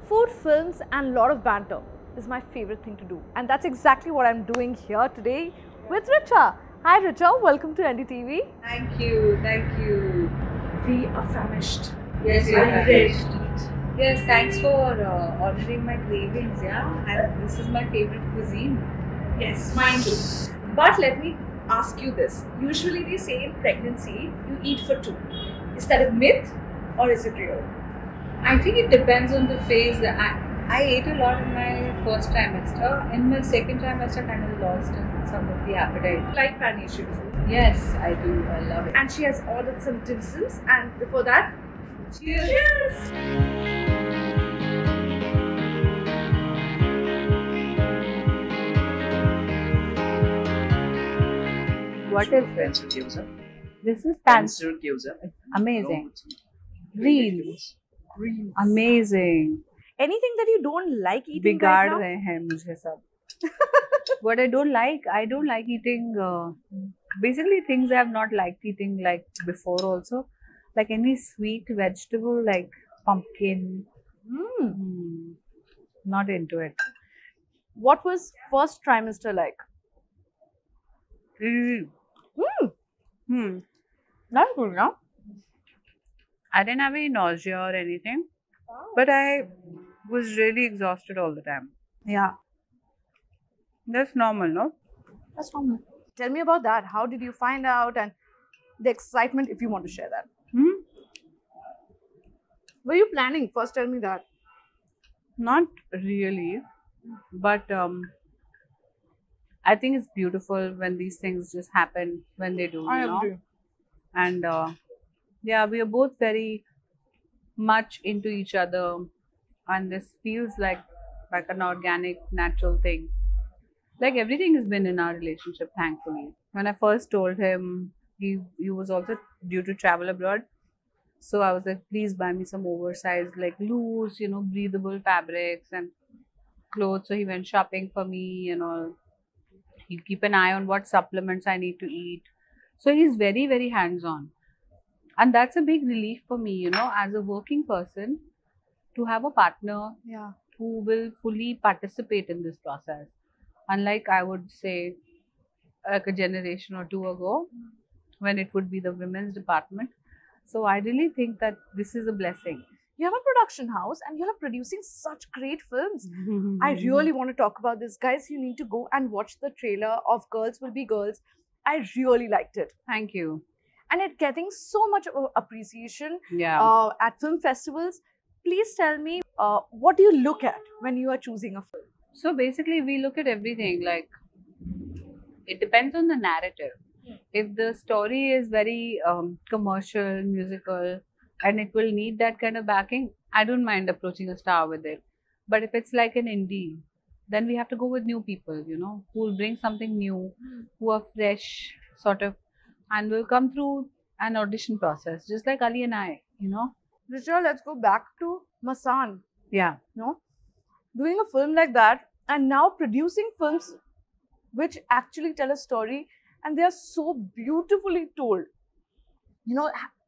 Food, films and a lot of banter is my favorite thing to do. And that's exactly what I'm doing here today with Richa. Hi Richa, welcome to NDTV. Thank you, thank you. We are famished. Yes, we are ready to eat. Yes, thanks for honoring my cravings, yeah. And this is my favorite cuisine. Yes, mine too. But let me ask you this. Usually they say in pregnancy, you eat for two. Is that a myth or is it real? I think it depends on the phase. I ate a lot in my first trimester. In my second trimester, kind of lost some of the appetite. Like Pan-Asian food. Yes, I do. I love it. And she has ordered some dim sums, and before that, Cheers! cheers! What is this? This is Pencil gyoza. Amazing. Greens. Amazing. Anything that you don't like eating बिगाड़ right now? रहे हैं मुझे सब. What I don't like eating basically things I have not liked eating like before also. Like any sweet vegetable like pumpkin. Not into it. What was first trimester like? That's good, no? I didn't have any nausea or anything, but I was really exhausted all the time. Yeah, That's normal, no? that's normal. Tell me about that. How did you find out and the excitement if you want to share that? Were you planning? First tell me that. Not really, but I think it's beautiful when these things just happen when they do. I you know? agree. And yeah, we are both very much into each other, and this feels like an organic, natural thing. Like everything has been in our relationship, thankfully. When I first told him, he was also due to travel abroad. So I was like, please buy me some oversized, like loose, breathable fabrics and clothes. So he went shopping for me and all. He'll keep an eye on what supplements I need to eat. So he's very, very hands-on. And that's a big relief for me, as a working person, to have a partner Yeah. who will fully participate in this process. Unlike, I would say, like a generation or two ago, when it would be the women's department. So I really think that this is a blessing. You have a production house and you're producing such great films. I really want to talk about this. Guys, you need to go and watch the trailer of Girls Will Be Girls. I really liked it. Thank you. And it's getting so much appreciation Yeah. at film festivals. Please tell me, what do you look at when you are choosing a film? So basically, we look at everything like it depends on the narrative. If the story is very commercial, musical, and it will need that kind of backing, I don't mind approaching a star with it. But if it's like an indie, then we have to go with new people, who will bring something new, who are fresh, sort of, and will come through an audition process, just like Ali and I. Richa, let's go back to Masan. Yeah. Doing a film like that and now producing films which actually tell a story and they are so beautifully told.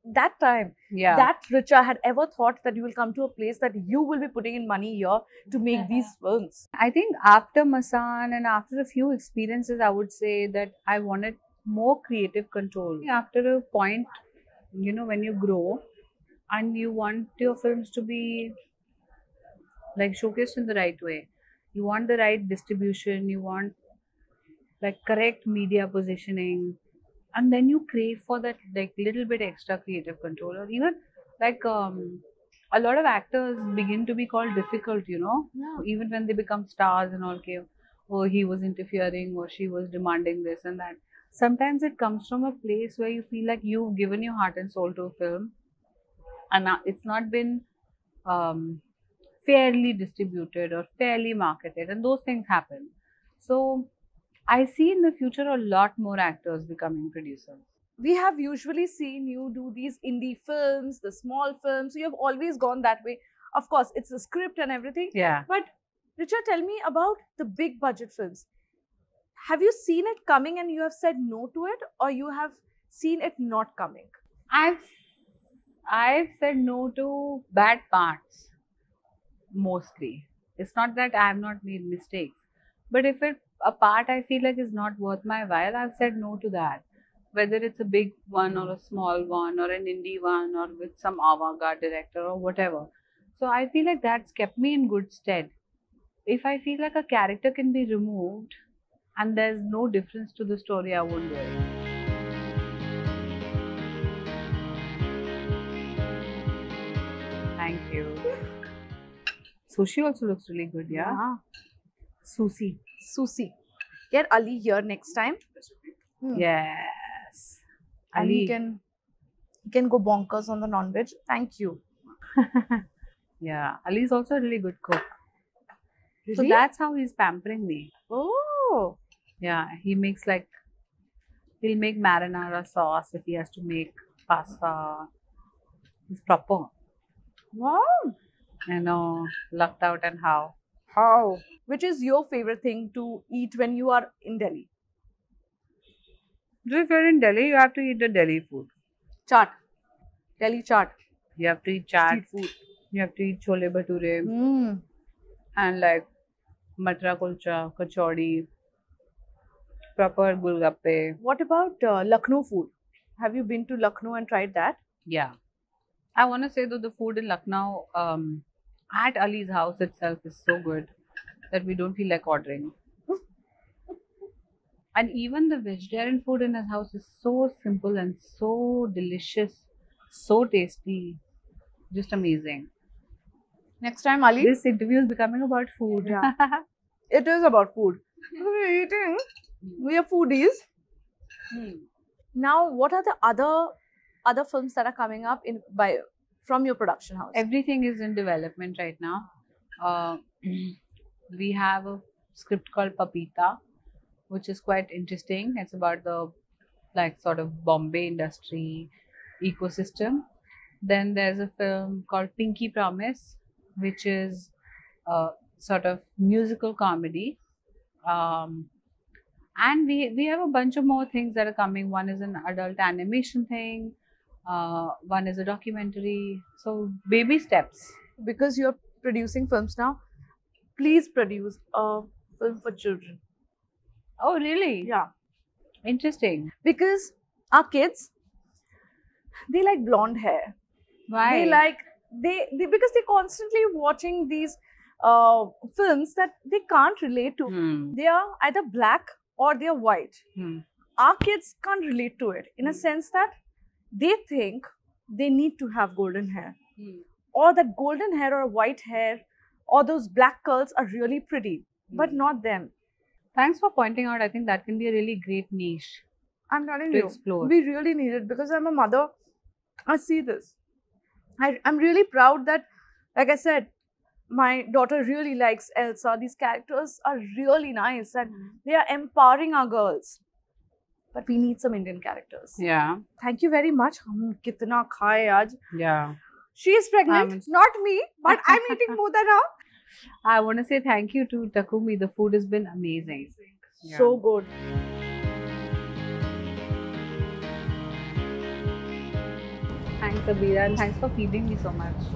That time, Yeah. that Richa had ever thought that you will come to a place that you will be putting in money here to make these films. I think after Masan and after a few experiences, I would say that I wanted more creative control. After a point, when you grow and you want your films to be like showcased in the right way, you want the right distribution, you want like correct media positioning, and then you crave for that like little bit extra creative control, or even like a lot of actors begin to be called difficult, Yeah. even when they become stars and all. Okay, oh, he was interfering or she was demanding this and that. Sometimes it comes from a place where you feel like you've given your heart and soul to a film and it's not been fairly distributed or fairly marketed, and those things happen. So I see in the future a lot more actors becoming producers. We have usually seen you do these indie films, the small films. So you have always gone that way. Of course, it's a script and everything. Yeah. But Richard, tell me about the big budget films. Have you seen it coming and you have said no to it, or you have seen it not coming? I've said no to bad parts. mostly. It's not that I have not made mistakes, but if a part I feel like is not worth my while, I've said no to that. Whether it's a big one or a small one or an indie one or with some avant-garde director or whatever. So I feel like that's kept me in good stead. If I feel like a character can be removed and there's no difference to the story, I won't do it. Thank you. Sushi also looks really good, yeah? Sushi. Sushi. Get Ali here next time. Yes. And Ali. he can go bonkers on the non-veg. Thank you. Yeah. Ali is also a really good cook. So Really? that's how he's pampering me. Oh. Yeah. He'll make marinara sauce if he has to make pasta. He's proper. Wow. I know. Lucked out and how. How? Which is your favorite thing to eat when you are in Delhi? If you're in Delhi, you have to eat the Delhi food. Chaat. Delhi chaat. You have to eat chaat. Street food. You have to eat chole bhature Mm. and like matra kulcha, kachori, proper gulgappe. What about Lucknow food? Have you been to Lucknow and tried that? Yeah. I want to say that the food in Lucknow at Ali's house itself is so good that we don't feel like ordering. And even the vegetarian food in his house is so simple and so delicious, so tasty, just amazing. Next time, Ali. This interview is becoming about food. Yeah. It is about food. We're eating. We are foodies. Now, what are the other films that are coming up from your production house? Everything is in development right now. We have a script called Papita, which is quite interesting. It's about the like sort of Bombay industry ecosystem. Then there's a film called Pinky Promise, which is a sort of musical comedy. And we have a bunch of more things that are coming. One is an adult animation thing. One is a documentary. So baby steps. Because you're producing films now, please produce a film for children. Oh, really? Yeah. Interesting. Because our kids, they like blonde hair. Why? They because they're constantly watching these films that they can't relate to. They are either black or they are white. Our kids can't relate to it in a sense that they think they need to have golden hair, or that golden hair or white hair or those black curls are really pretty, but not them. Thanks for pointing out. I think that can be a really great niche. I'm telling to you, explore. We really need it because I'm a mother. I see this. I'm really proud that, like I said, my daughter really likes Elsa. These characters are really nice and they are empowering our girls. But we need some Indian characters. Yeah. Thank you very much. Hum kitna khaye aaj. Yeah. She is pregnant, not me, but I'm eating more than her. I want to say thank you to Takumi. The food has been amazing. So good. Thanks, Abira, and thanks for feeding me so much.